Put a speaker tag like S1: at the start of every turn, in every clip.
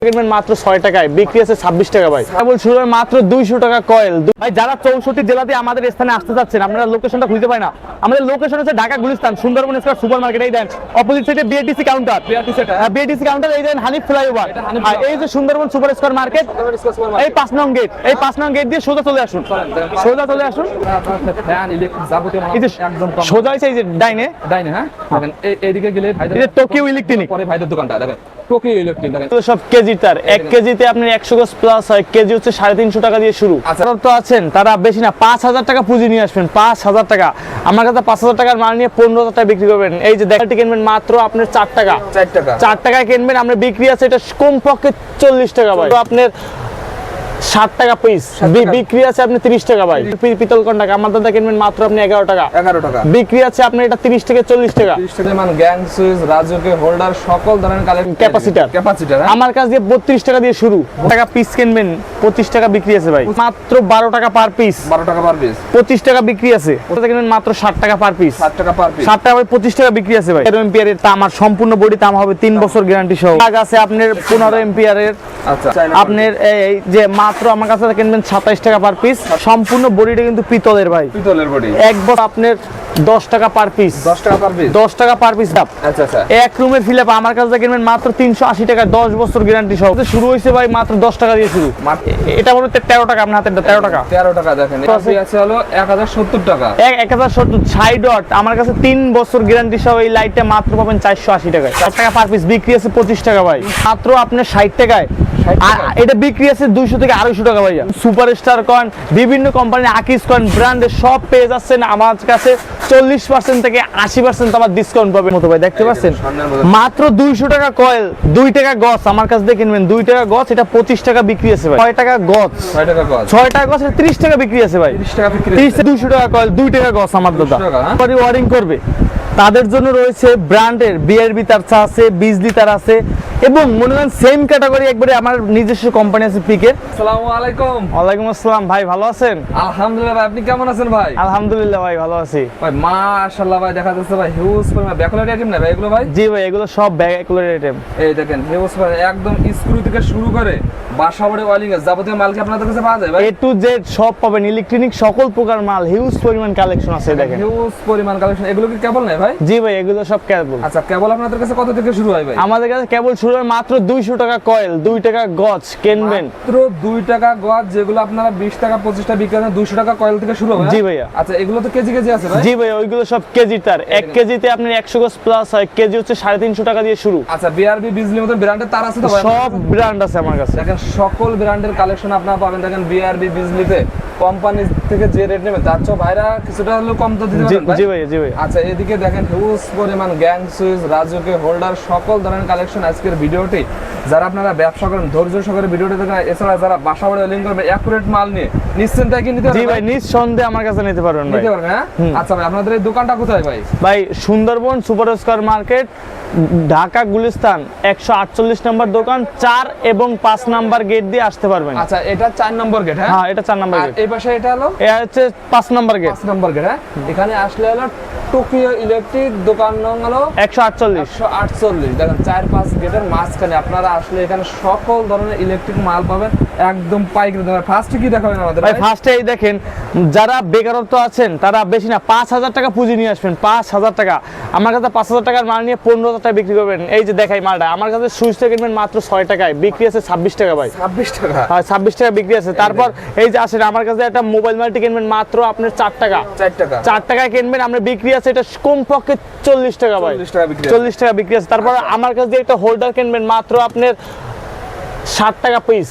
S1: কিনবেন মাত্র 6 টাকায়, বিক্রি আছে 26 টাকা ভাই। কেবল শুরু হয় মাত্র 200 টাকা কয়েল ভাই। যারা 64 জেলাতে আমাদের স্থানে আসতে যাচ্ছেন, আপনারা লোকেশনটা খুঁজে পায় না। আমাদের লোকেশন হচ্ছে Dhaka Gulistan Sundarban square super market. এই দেন অপোজিট সাইডে বিএডিসি কাউন্টার, বিএডিসি কাউন্টার। এই দেন হানিফ ফ্লাইওভার, আর এই যে সুন্দরবন সুপার স্কয়ার মার্কেট, এই 5 নং গেট, এই 5 নং গেট দিয়ে সোজা চলে আসুন, সোজা চলে আসুন। এই যে সোজা হইছে এই যে ডাইনে,
S2: হ্যাঁ দেখেন এইদিকে গেলে
S1: এই যে টোকিও ইলেকট্রনিক,
S2: পরে ভাইদের দোকানটা দেখেন টোকিও ইলেকট্রিক দেখেন।
S1: সব কেজি তার 1 কেজিতে আপনার 100 গজ প্লাস হয়। কেজি হচ্ছে 350 টাকা দিয়ে শুরু। আপনারা তো আছেন তারা বেশি না 5000 টাকা পুঁজি নিয়ে আসবেন, 5000 টাকা। আমার কাছে 5000 টাকার মাল নিয়ে 15000 টাকা বিক্রি করবেন। এই যে দেখাটি কিনবেন মাত্র আপনার 4 টাকা, 4 টাকায় কিনবেন। আমরা বিক্রি আছে এটা কমপক্ষে 40 টাকা ভাই। তো আপনার 60 টাকা পিস, বিক্রি আছে আপনি 30 টাকা ভাই। পিতল কন্টাক আমার দাদা কিনবেন মাত্র আপনি 11 টাকা, বিক্রি আছে আপনি এটা 30 থেকে 40 টাকা।
S2: 30 টাকা মানে গ্যাং সুইচ, রাজুকে হোল্ডার সকল ধরনের কালেকশন। ক্যাপাসিটর
S1: আমার কাছে দিয়ে 32 টাকা দিয়ে শুরু। টাকা পিস কিনবেন 25 টাকা বিক্রি আছে ভাই। মাত্র 12 টাকা পার পিস,
S2: 12 টাকা পার পিস,
S1: 25 টাকা বিক্রি আছে। ওটা কিনবেন মাত্র 60 টাকা পার পিস,
S2: 60 টাকা পার পিস,
S1: 60 টাকা ভাই 25 টাকা বিক্রি আছে ভাই। 13 এম্পিয়ারের তামার সম্পূর্ণ বডি তামা হবে 3 বছর গ্যারান্টি সহ। টাকা আছে আপনার 15 এম্পিয়ারের।
S2: আচ্ছা
S1: আপনার এই যে মাত্র আমার কাছে কিনবেন 27 টাকা পার পিস। সম্পূর্ণ বডিটা কিন্তু পিতলের ভাই,
S2: পিতলের বডি।
S1: এক বছর আপনার 10 টাকা পার পিস,
S2: 10 টাকা পার পিস,
S1: 10 টাকা পার পিস।
S2: আচ্ছা আচ্ছা।
S1: এক রুমের ফিলাপ আমার কাছে কিনবেন মাত্র 380 টাকা, 10 বছর গ্যারান্টি সহ। শুরু হইছে ভাই মাত্র 10 টাকা দিয়ে শুরু। এটা বলতে 13 টাকা, আপনার হাতে 13 টাকা,
S2: 13 টাকা দেখেন। এটা আছে হলো 1070 টাকা,
S1: 1070 60 ডট। আমার কাছে 3 বছর গ্যারান্টি সহ এই লাইটটা মাত্র পাবেন 480 টাকায়। 4 টাকা পার পিস, বিক্রি আছে 25 টাকা ভাই। মাত্র আপনার 60 টাকায়। এটা বিক্রি আছে 200 থেকে 250 টাকা ভাইয়া। সুপারস্টার কয়েন, বিভিন্ন কোম্পানি, আকিস কয়েন ব্র্যান্ডের সব পেয়ে যাচ্ছেন আমার কাছে 40% থেকে 80% আমার ডিসকাউন্ট পাবেন মতো ভাই। দেখতে পাচ্ছেন মাত্র 200 টাকা কয়েল, 2 টাকা গজ আমার কাছে দিয়ে কিনবেন। 2 টাকা গজ, এটা 25 টাকা বিক্রি আছে ভাই। 6 টাকা গজ,
S2: 6 টাকা গজ,
S1: 6 টাকা গজ, এটা 30 টাকা বিক্রি আছে ভাই।
S2: 30 টাকা বিক্রি,
S1: 30 থেকে 200 টাকা কয়েল, 2 টাকা গজ আমার দাদা। পরে ওয়ারিং করবে তাদের জন্য রয়েছে ব্র্যান্ডের বিআরবি তার আছে, বিজলি তার আছে, এবং মনে করেন সেম ক্যাটাগরি একবারে আমার নিজস্ব কোম্পানি আছে পিকের।
S2: আসসালামু আলাইকুম।
S1: ওয়ালাইকুম আসসালাম ভাই, ভালো আছেন?
S2: আলহামদুলিল্লাহ ভাই, আপনি কেমন আছেন ভাই?
S1: আলহামদুলিল্লাহ ভাই, ভালো আছি
S2: ভাই। মাশাআল্লাহ ভাই, দেখা যাচ্ছে ভাই হিউজ পরিমাণ ব্যাকলাইট আইটেম না ভাই এগুলো ভাই?
S1: জি ভাই, এগুলো সব ব্যাকলাইট আইটেম।
S2: এই দেখেন হিউজ পরিমাণ একদম স্ক্রু থেকে শুরু করে বাসা বাড়ি ওয়ালিং এর যাবতীয় মাল কি আপনাদের কাছে পাওয়া যায় ভাই?
S1: এ টু জেড সব পাবেন, ইলেকট্রনিক সকল প্রকার মাল, হিউজ পরিমাণ কালেকশন আছে দেখেন।
S2: হিউজ পরিমাণ কালেকশন। এগুলো কি কেবল নাই ভাই?
S1: জি ভাই, এগুলো সব কেবল।
S2: আচ্ছা, কেবল আপনাদের কাছে কত থেকে শুরু হয় ভাই?
S1: আমাদের কাছে কেবল শুরু হয় মাত্র 200 টাকা কয়েল, 2 টাকা গজ কিনবেন।
S2: মাত্র 2 টাকা গজ, যেগুলো আপনারা 20 টাকা 25 টাকা বিক্রি করেন, 200 টাকা কয়েল থেকে শুরু হয়।
S1: জি ভাইয়া।
S2: আচ্ছা, এগুলো তো কেজি কেজি আছে ভাই?
S1: জি ভাই, ওইগুলো সব কেজি তার। 1 কেজিতে আপনার 100 গজ প্লাস হয়। কেজি হচ্ছে 350 টাকা দিয়ে শুরু।
S2: আচ্ছা, বিআরবি বিজলির মতো ব্র্যান্ডের তার আছে তো ভাই?
S1: সব ব্র্যান্ড আছে আমার কাছে।
S2: দেখেন সকল ব্র্যান্ডের কালেকশন আপনারা পাবেন। দেখেন বিআরবি বিজলিতে কোম্পানি থেকে যে রেট নেবেন তার চেয়ে ভাইরা কিছুটা হলেও কম তো দিতে পারবেন ভাই?
S1: জি ভাই, জি ভাই।
S2: আচ্ছা, এদিকে দেখেন হিউজ পরিমাণ গ্যাং সুইচ, রাজুকে হোল্ডার সকল ধরনের কালেকশন আজকের ভিডিওটি। যারা আপনারা ব্যবসা করেন ধৈর্য সহকারে ভিডিওটি দেখেন। এছাড়া যারা বাসা বাড়ি লিংক করবেন অ্যাকুরেট মাল নিয়ে নিশ্চিন্তায় কি নিতে পারবেন?
S1: জি ভাই, নিঃসন্দেহে আমার কাছে নিতে পারবেন ভাই।
S2: নিতে পারবেন, হ্যাঁ। আচ্ছা ভাই, আপনাদের এই দোকানটা কোথায় ভাই?
S1: ভাই Sundarban super square market, Dhaka Gulistan 148 নম্বর দোকান, 4 এবং 5 নাম্বার গেট দিয়ে আসতে পারবেন।
S2: আচ্ছা, এটা 4 নম্বর গেট, হ্যাঁ?
S1: হ্যাঁ, এটা 4 নাম্বার গেট।
S2: এই পাশে এটা হলো,
S1: এটা হচ্ছে 5 নাম্বার গেট।
S2: 5 নম্বর গেট, হ্যাঁ। এখানে আসলে হলো টোকিও ইলেকট্রিক, দোকান নং হলো
S1: 148।
S2: 148। দেখেন 4-5 গেটের মাঝখানে আপনারা আসলে এখানে সকল ধরনের ইলেকট্রিক মাল পাবেন একদম পাইকারি দামে। ফার্স্ট কি দেখাবেন আমাদের
S1: ভাই? ফার্স্টে এই দেখেন, যারা বেকারত্ব আছেন তারা বেশি না 5000 টাকা পুঁজি নিয়ে আসবেন। 5000 টাকা আমার কাছে 5000 টাকার মাল নিয়ে 15000 টাকা বিক্রি করবেন। এই যে দেখাই মালটা, আমার কাছে সুইচটা কিনবেন মাত্র 6 টাকায়, বিক্রি আছে 26 টাকা ভাই।
S2: 26 টাকা?
S1: হ্যাঁ, 26 টাকা বিক্রি আছে। তারপর এই যে আসেন আমার কাছে একটা মোবাইল মাল্টি কিনবেন মাত্র আপনার 4 টাকা,
S2: 4 টাকা,
S1: 4 টাকায় কিনবেন। আমরা বিক্রি আছে এটা কমপক্ষে 40 টাকা ভাই,
S2: 40 টাকা বিক্রি,
S1: 40 টাকা বিক্রি আছে। তারপর আমার কাছে একটা হোল্ডার কিনবেন মাত্র আপনার 60 টাকা পিস,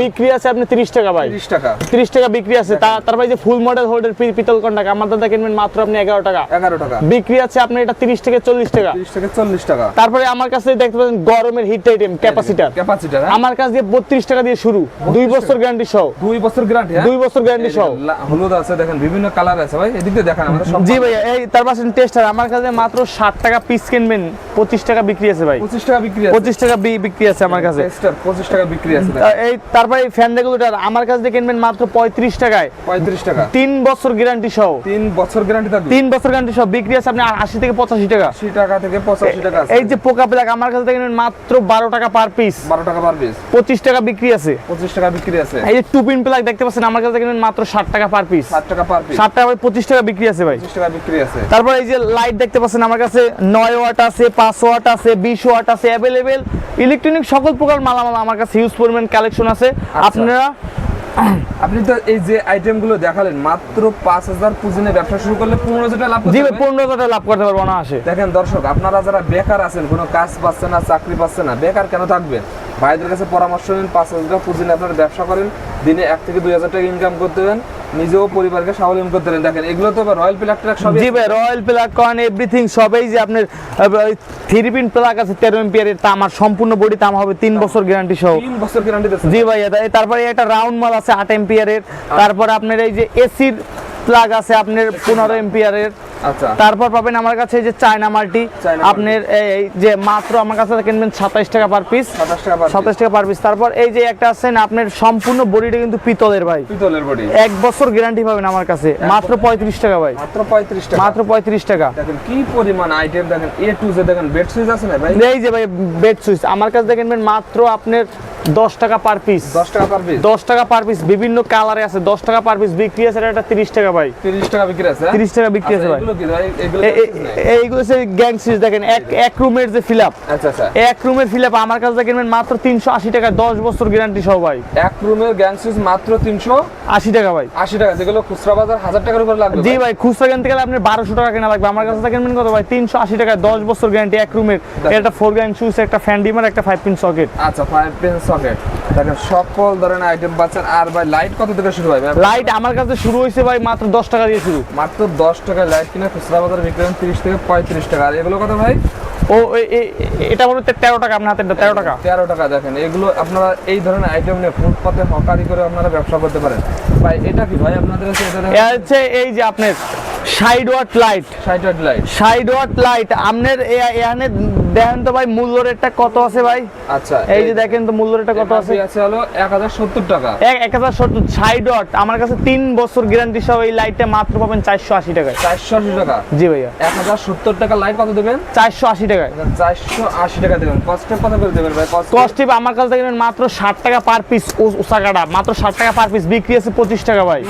S1: বিক্রি আছে আপনি 30 টাকা ভাই।
S2: 30 টাকা,
S1: 30 টাকা বিক্রি আছে। তারপরে যে ফুল মডেল হোল্ডার পিতল কন্টাক আমার দাদা কিনবেন মাত্র আপনি 11 টাকা,
S2: 11 টাকা,
S1: বিক্রি আছে আপনার এটা 30 থেকে 40 টাকা,
S2: 30 থেকে 40 টাকা।
S1: তারপরে আমার কাছে দেখতে পাচ্ছেন গরমের হিট আইটেম ক্যাপাসিটর, আমার কাছে দিয়ে 32 টাকা দিয়ে শুরু, 2 বছর গ্যারান্টি সহ।
S2: 2 বছর গ্যারান্টি,
S1: 2 বছর গ্যারান্টি সহ।
S2: হলুদ আছে, দেখেন বিভিন্ন কালার আছে ভাই। এদিকে দেখেন আমাদের সব।
S1: জি ভাই, এই তারপর টেস্টার আমার কাছে মাত্র 60 টাকা পিস কিনবেন, 25 টাকা বিক্রি আছে ভাই।
S2: 25 টাকা বিক্রি আছে,
S1: 25 টাকা বিক্রি আছে আমার কাছে।
S2: টাকা বিক্রি আছে
S1: এই তারপরে এই ফ্যান রেগুলেটর আমার কাছ থেকে কিনবেন মাত্র 35 টাকায়।
S2: 35 টাকা
S1: 3 বছর গ্যারান্টি সহ।
S2: 3 বছর গ্যারান্টি থাকবে।
S1: 3 বছর গ্যারান্টি সহ বিক্রি আছে আপনি 80 থেকে 85 টাকা।
S2: 80 টাকা থেকে 85 টাকা আছে।
S1: এই যে পোকা প্লাগ আমার কাছ থেকে কিনবেন মাত্র 12 টাকা পার পিস।
S2: 12 টাকা পার পিস।
S1: 25 টাকা বিক্রি আছে।
S2: 25 টাকা বিক্রি আছে।
S1: এই যে টু পিন প্লাগ দেখতে পাচ্ছেন আমার কাছে কিনবেন মাত্র 60 টাকা পার পিস।
S2: 60 টাকা পার পিস।
S1: 60 টাকা 25 টাকা বিক্রি আছে ভাই।
S2: 25 টাকা বিক্রি আছে।
S1: তারপর এই যে লাইট দেখতে পাচ্ছেন আমার কাছে 9 ওয়াট আছে, 5 ওয়াট আছে, 20 ওয়াট আছে, अवेलेबल ইলেকট্রনিক সকল প্রকার মালামাল আমার কাছে হিউজ পরিমাণ কালেকশন আছে। আপনারা
S2: আপনি তো এই যে আইটেমগুলো দেখালেন মাত্র 5000 পুঁজি নিয়ে ব্যবসা শুরু করলে 15000 টাকা লাভ করতে
S1: জি
S2: পারবেন।
S1: 15,000 টাকা লাভ করতে পারবো না আসে।
S2: দেখেন দর্শক, আপনারা যারা বেকার আছেন, কোনো কাজ পাচ্ছেন না, চাকরি পাচ্ছেন না, বেকার কেন থাকবেন, ভাইদের কাছে পরামর্শ নিন। 5000 টাকা পুঁজি নিয়ে আপনারা ব্যবসা করেন, দিনে 1 থেকে 2000 টাকা ইনকাম করতে পারেন, নিজেও পরিবারকে স্বাবলম্বী করতে পারেন। দেখেন এগুলো তো রয়্যাল প্লাগ ট্রাক সবই
S1: জি ভাই, রয়্যাল প্লাগ কন এভরিথিং সবই যে আপনার 3 পিন প্লাগ আছে 13 এম্পিয়ারের, তা আমার সম্পূর্ণ বডি তাম হবে 3 বছর গ্যারান্টি সহ।
S2: 3 বছর গ্যারান্টি দিচ্ছেন।
S1: জি ভাই, তারপরে একটা রাউন্ড মাল আছে 8 এম্পিয়ারের, তারপর আপনার এই যে এসির প্লাগ আছে আপনার 15 এম্পিয়ারের।
S2: আচ্ছা,
S1: তারপর পাবেন আমার কাছে এই যে চায়না মাল্টি আপনার এই যে মাত্র আমার কাছে কিনবেন 27 টাকা পার পিস। 27 টাকা পার পিস। তারপর এই যে একটা আছে না আপনার সম্পূর্ণ বডিটা কিন্তু পিতলের ভাই,
S2: পিতলের বডি,
S1: 1 বছর গ্যারান্টি পাবেন আমার কাছে মাত্র 35 টাকা ভাই।
S2: মাত্র 35 টাকা।
S1: মাত্র 35 টাকা।
S2: দেখেন কি পরিমাণ আইটেম, দেখেন এ টু জেড। দেখেন বেড সুইচ আছে না ভাই?
S1: এই যে ভাই বেড সুইচ আমার কাছে কিনবেন মাত্র আপনার 10 টাকা পার পিস।
S2: 10 টাকা পার পিস।
S1: 10 টাকা পার পিস, বিভিন্ন কালারে আছে। 10 টাকা পার পিস বিক্রি আছে, এটা 30 টাকা ভাই।
S2: 30 টাকা বিক্রি আছে।
S1: 30 টাকা বিক্রি আছে ভাই।
S2: এগুলো কি ভাই? এগুলো
S1: এইগুলো হচ্ছে গ্যাং সুইচ। দেখেন এক রুমের যে ফিলআপ,
S2: আচ্ছা আচ্ছা,
S1: এক রুমের ফিলআপ আমার কাছে কিনবেন মাত্র 380 টাকা, 10 বছর গ্যারান্টি সহ ভাই।
S2: এক রুমের গ্যাং সুইচ মাত্র
S1: 380 টাকা ভাই।
S2: 80 টাকা, যেগুলো খুচরা বাজার 1000 টাকার উপর লাগবে।
S1: জি ভাই, খুচরা কিনতে গেলে আপনার 1200 টাকা কেনা লাগবে, আমার কাছে কিনবেন কত ভাই? 380 টাকা, 10 বছর গ্যারান্টি এক রুমের। এটা 4 গ্যাং সুইচ, একটা ফ্যান ডিমার, একটা 5 পিন সকেট।
S2: আচ্ছা, 5 পিন সকেট। দেখেন সকল ধরনের আইটেম পাচ্ছেন। আর ভাই লাইট কত থেকে শুরু হয় ভাই?
S1: লাইট আমার কাছে শুরু হয়েছে ভাই মাত্র 10 টাকা দিয়ে শুরু।
S2: মাত্র 10 টাকা লাইট কিনে খুচরা বাজারে বিক্রি করেন 30 থেকে 35 টাকা। আর এগুলো কত ভাই?
S1: ও এটা মনে হচ্ছে 13 টাকা, আপনার হাতে 13 টাকা।
S2: 13 টাকা। দেখেন এগুলো আপনারা এই ধরনের আইটেম নিয়ে ফুটপাতে হকারি করে আপনারা ব্যবসা করতে পারেন। ভাই এটা কি ভাই আপনাদের কাছে? এটা
S1: হচ্ছে এই যে আপনার 60 watt light.
S2: 60 watt light.
S1: 60 watt light আপনার এখানে দেখেন তো ভাই মূল্য রেটটা কত আছে ভাই?
S2: আচ্ছা,
S1: এই যে দেখেন তো মূল্য রেটটা কত আছে?
S2: আছে হলো 1070 টাকা।
S1: 1070। 60 ওয়াট আমার কাছে 3 বছর গ্যারান্টি সহ এই লাইটটা মাত্র পাবেন 480 টাকায়।
S2: 480 টাকা।
S1: জি ভাইয়া,
S2: 1070 টাকা লাইট কত দেবেন?
S1: 480 টাকায়।
S2: 480 টাকা দেবেন। কস্টে কত করে দেবেন ভাই?
S1: কস্ট টিপ আমার কাছে দেখবেন মাত্র 60 টাকা পার পিস। ওসাকাটা মাত্র 60 টাকা পার পিস, বিক্রি আছে 25 টাকা ভাই।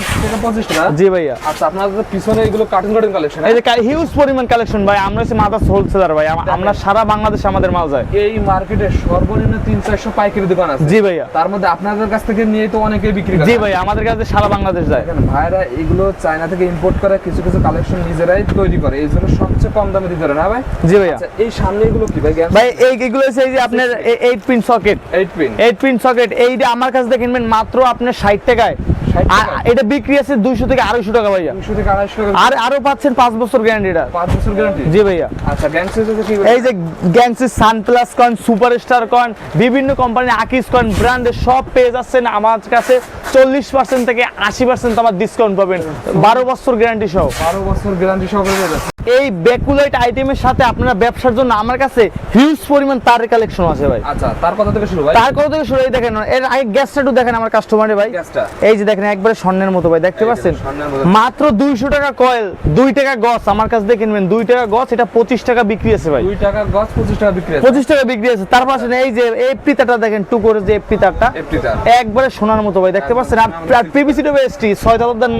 S2: 25 টাকা।
S1: জি ভাইয়া।
S2: আচ্ছা, আপনাদের পিছনে এগুলো কার্টুন কালেকশন।
S1: এই যে হিউজ পরিমাণ কালেকশন ভাই, আমরা হচ্ছে মাদার্স হোলসেলার ভাই, আমরা সারা বাংলাদেশে আমাদের মাল যায়।
S2: এই মার্কেটে সর্বনিম্ন 300-400 পাইকারি দোকান আছে।
S1: জি ভাইয়া।
S2: তার মধ্যে আপনাদের কাছ থেকে নিয়ে তো অনেকেই বিক্রি করে।
S1: জি ভাই, আমাদের কাছে সারা বাংলাদেশ যায়।
S2: দেখেন ভাইরা এগুলো চায়না থেকে ইম্পোর্ট করে, কিছু কিছু কালেকশন নিজেরাই তৈরি করে, এই জন্য সবচেয়ে কম দামে দিতে পারে না ভাই?
S1: জি ভাইয়া।
S2: আচ্ছা, এই সামনে এগুলো কি ভাই?
S1: ভাই এইগুলো হচ্ছে এই যে আপনার 8 pin socket.
S2: 8 pin.
S1: 8 pin socket এইটা আমার কাছে থেকে কিনবেন মাত্র আপনার 60 টাকায়।
S2: 60 টাকা?
S1: এটা বিক্রি আছে 200 থেকে 250 টাকা ভাইয়া।
S2: 200 থেকে 250 টাকা।
S1: আর আরো পাচ্ছেন 5 বছর গ্যারান্টি এটা।
S2: 5 বছর গ্যারান্টি।
S1: জি ভাইয়া।
S2: আচ্ছা, গ্যাংসেস কি?
S1: এই যে গ্যাংসি, সানপ্লাস কয়েন, সুপারস্টার কয়েন, বিভিন্ন কোম্পানি, আকিস কয়েন ব্র্যান্ডের সব পেয়ে যাচ্ছেন আমার কাছে 40% থেকে 80% আমার ডিসকাউন্ট পাবেন, 12 বছর গ্যারান্টি সহ।
S2: 12 বছর গ্যারান্টি সহ পেয়ে যাচ্ছে।
S1: এই ব্যাকুলাইট আইটেমের সাথে আপনারা ব্যবসার জন্য আমার কাছে হিউজ পরিমাণ তারের কালেকশন আছে ভাই।
S2: আচ্ছা, তার কথা থেকে শুরু ভাই?
S1: তার কথা থেকে শুরু। এই দেখেন এর আগে গ্যাসটা একটু দেখেন আমার কাস্টমারে ভাই।
S2: গ্যাসটা
S1: এই যে দেখেন একবারে স্বর্ণের মতো ভাই, দেখতে পাচ্ছেন? মাত্র 200 টাকা কয়েল, 2 টাকা গজ আমার কাছ থেকে কিনবেন। 2 টাকা গজ, এটা 25 টাকা বিক্রি আছে ভাই।
S2: 2 টাকা গজ 25 টাকা বিক্রি আছে।
S1: 25 টাকা বিক্রি আছে। তারপর আসেন এই যে এই পিতাটা দেখেন, টু করে যে পিতাটা একবারে সোনার মতো ভাই, দেখতে পাচ্ছেন? আর পিভিসি টু এসটি 6000 দাম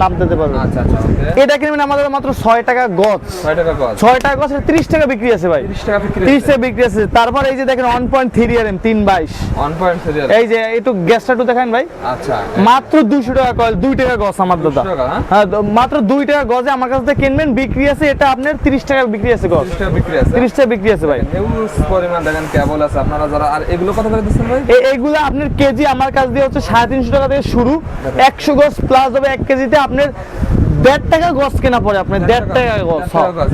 S1: নাম দিতে পারবেন।
S2: আচ্ছা আচ্ছা, ওকে।
S1: এটা কিনবেন আমাদের মাত্র 6 টাকা গজ।
S2: 6 টাকা গজ।
S1: 6 টাকা গজ, 30 টাকা বিক্রি আছে ভাই।
S2: 30 টাকা বিক্রি
S1: 30 টাকা বিক্রি আছে। তারপর এই যে দেখেন 1.3 RM 322।
S2: 1.3
S1: এই যে একটু গ্যাসটা একটু দেখেন ভাই।
S2: আচ্ছা,
S1: মাত্র 200 টাকা কয়েল, 2 টাকা গজ আমার দাদা।
S2: 200 টাকা,
S1: হ্যাঁ, মাত্র 2 টাকা গজে আমার কাছ থেকে কিনবেন, বিক্রি আছে এটা আপনার 30 টাকা বিক্রি আছে গজ।
S2: 30 টাকা বিক্রি আছে।
S1: 30 টাকা বিক্রি আছে ভাই।
S2: হিউজ পরিমাণ দেখেন কেবল আছে আপনারা যারা। আর এগুলো কত করে দিচ্ছেন ভাই?
S1: এইগুলো আপনার কেজি আমার কাছ দিয়ে হচ্ছে 350 টাকা থেকে শুরু। 100 গজ প্লাস হবে 1 কেজিতে আপনার 1.5 টাকা গজ কেনা পড়ে আপনার। 1.5 টাকা গজ,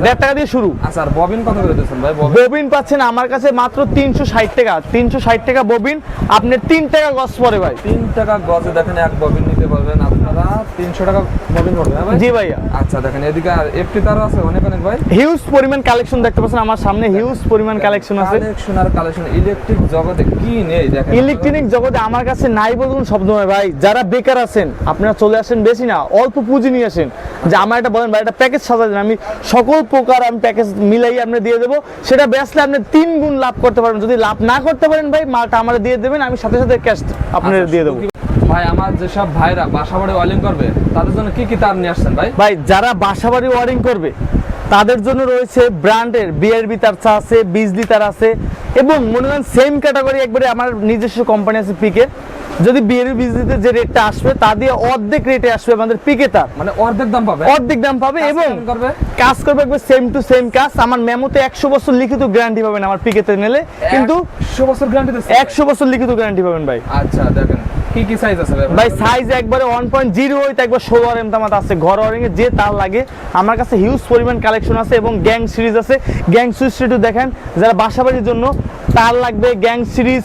S1: 1.5 টাকা দিয়ে শুরু।
S2: আচ্ছা, আর ববিন কত করে দিচ্ছেন ভাই?
S1: ববিন পাচ্ছেন আমার কাছে মাত্র 360 টাকা। 360 টাকা ববিন, আপনার 3 টাকা গজ পড়ে ভাই।
S2: 3 টাকা গজে দেখেন এক ববিন নিতে পারবেন আপনারা 300 টাকা ববিন পড়বে হ্যাঁ ভাই?
S1: জি ভাইয়া।
S2: আচ্ছা দেখেন এদিকে আর এফটি তারও আছে অনেক অনেক ভাই।
S1: হিউজ পরিমাণ কালেকশন দেখতে পাচ্ছেন আমার সামনে, হিউজ পরিমাণ কালেকশন আছে।
S2: কালেকশন আর কালেকশন, ইলেকট্রিক জগতে কি নেই দেখেন।
S1: ইলেকট্রনিক জগতে আমার কাছে নাই বলতে কোনো শব্দ নয় ভাই। যারা বেকার আছেন আপনারা চলে আসেন, বেশি না অল্প পুঁজি নিয়ে আসেন, যে আমার একটা বলেন ভাই একটা প্যাকেজ সাজা দেন, আমি সকল প্রকার আমি প্যাকেজ মিলাই আপনি দিয়ে দেবো, সেটা বেচলে আপনি 3 গুণ লাভ করতে পারবেন। যদি লাভ না করতে পারেন ভাই মালটা আমার দিয়ে দেবেন, আমি সাথে সাথে ক্যাশ আপনার
S2: আচ্ছা,
S1: দিয়ে দেবো।
S2: ভাই আমার যেসব ভাইরা বাসা বাড়ি ওয়ালিং করবে তাদের জন্য কি কি তার নিয়ে আসছেন ভাই?
S1: ভাই যারা বাসাবাড়ি ওয়ারিং করবে তাদের জন্য রয়েছে ব্র্যান্ডের বিআরবি তার আছে, বিজলি তার আছে, এবং মনে করেন সেম ক্যাটাগরি একবারে আমার নিজস্ব কোম্পানি আছে পিকে। যদি বিআরবি বিজলিতে যে রেটটা আসবে তা দিয়ে অর্ধেক রেটে আসবে আমাদের পিকে তার,
S2: মানে অর্ধেক দাম পাবে,
S1: অর্ধেক দাম পাবে
S2: কাজ
S1: এবং
S2: কেমন করবে?
S1: কাজ করবে একবার সেম টু সেম কাজ। আমার মেমোতে 100 বছর লিখিত গ্যারান্টি পাবেন আমার পিকেতে নিলে, কিন্তু
S2: 100 বছর গ্যারান্টি দিচ্ছে
S1: 100 বছর লিখিত গ্যারান্টি পাবেন ভাই।
S2: আচ্ছা দেখেন কি কি সাইজ আছে
S1: ভাই সাইজ একবারে 1.0 হইতে একবার 16 এম তামাত আছে, ঘর ওয়ারিং এ যে তার লাগে আমার কাছে হিউজ পরিমাণ কালেকশন আছে, এবং গ্যাং সিরিজ আছে। গ্যাং সুইচ একটু দেখেন, যারা বাসাবাড়ির জন্য তার লাগবে গ্যাং সিরিজ,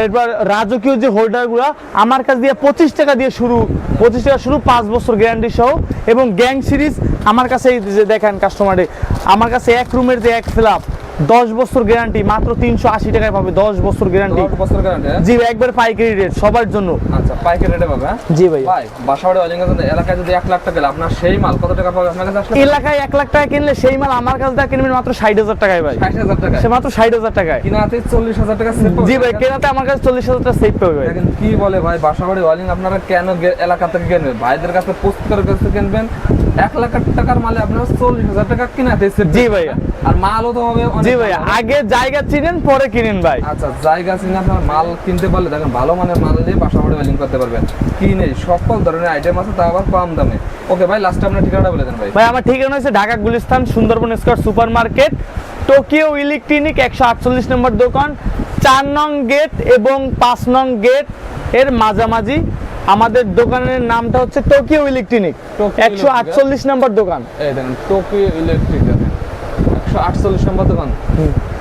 S1: এরপর রাজকীয় যে হোল্ডারগুলো আমার কাছে দিয়ে 25 টাকা দিয়ে শুরু, 25 টাকা শুরু, 5 বছর গ্যারান্টি সহ। এবং গ্যাং সিরিজ আমার কাছে এই যে দেখেন কাস্টমারে, আমার কাছে এক রুমের যে এক ফ্ল্যাপ 10 বছর গ্যারান্টি মাত্র 380 টাকায় পাবে, 10 বছর গ্যারান্টি।
S2: 10 বছর গ্যারান্টি
S1: জি একবার পাইকারি রেট সবার জন্য।
S2: আচ্ছা পাইকারি রেটে পাবে হ্যাঁ?
S1: জি ভাই।
S2: ভাই বাসাবাড়ি ওয়ালিং এর জন্য এলাকায় যদি 1 লাখ টাকা গেলে আপনার সেই মাল কত টাকা পাবে আপনার কাছে আসলে?
S1: এলাকায় 1 লাখ টাকা কিনলে সেই মাল আমার কাছে থেকে কিনবেন মাত্র 60,000 টাকায় ভাই।
S2: 60,000 টাকা,
S1: সে মাত্র 60,000 টাকায়।
S2: কিনাতে 40,000 টাকা সেভ পাবে।
S1: জি ভাই, কেনাতে আমার কাছে 40,000 টাকা সেভ পাবে ভাই।
S2: দেখেন কি বলে ভাই, বাসাবাড়ি ওয়ালিং আপনারা কেন এলাকা থেকে কিনবেন? ভাইদের কাছে প্রস্তুতের কাছে কিনবেন, 1 লাখ টাকার মালে আপনারা 40,000 টাকা কিনাতে সেভ।
S1: জি ভাইয়া।
S2: আর মালও তো হবে অনেক
S1: জি ভাই,
S2: ভালো।
S1: আগে জায়গা চিনেন পরে কিনেন ভাই।
S2: আচ্ছা জায়গা চিনে আপনার মাল কিনতে পারলে দেখেন ভালো মানের মাল দিয়ে বাসাবাড়ি ওয়ালিং করতে পারবেন। কিনে সকল ধরনের আইটেম আছে, তা আবার কম দামে। ওকে ভাই লাস্টে আপনার ঠিকানাটা বলে দেন ভাই।
S1: ভাই আমার ঠিকানা হচ্ছে Dhaka Gulistan Sundarban square super market, Tokyo electronic 148 নম্বর দোকান, 4 নং গেট এবং 5 নং গেট এর মাঝামাঝি। আমাদের দোকানের নামটা হচ্ছে টোকিও ইলেকট্রনিক,
S2: টোকিও
S1: 148 নম্বর দোকান।
S2: এই দেখেন টোকিও ইলেকট্রিক দেখেন 148 নম্বর দোকান।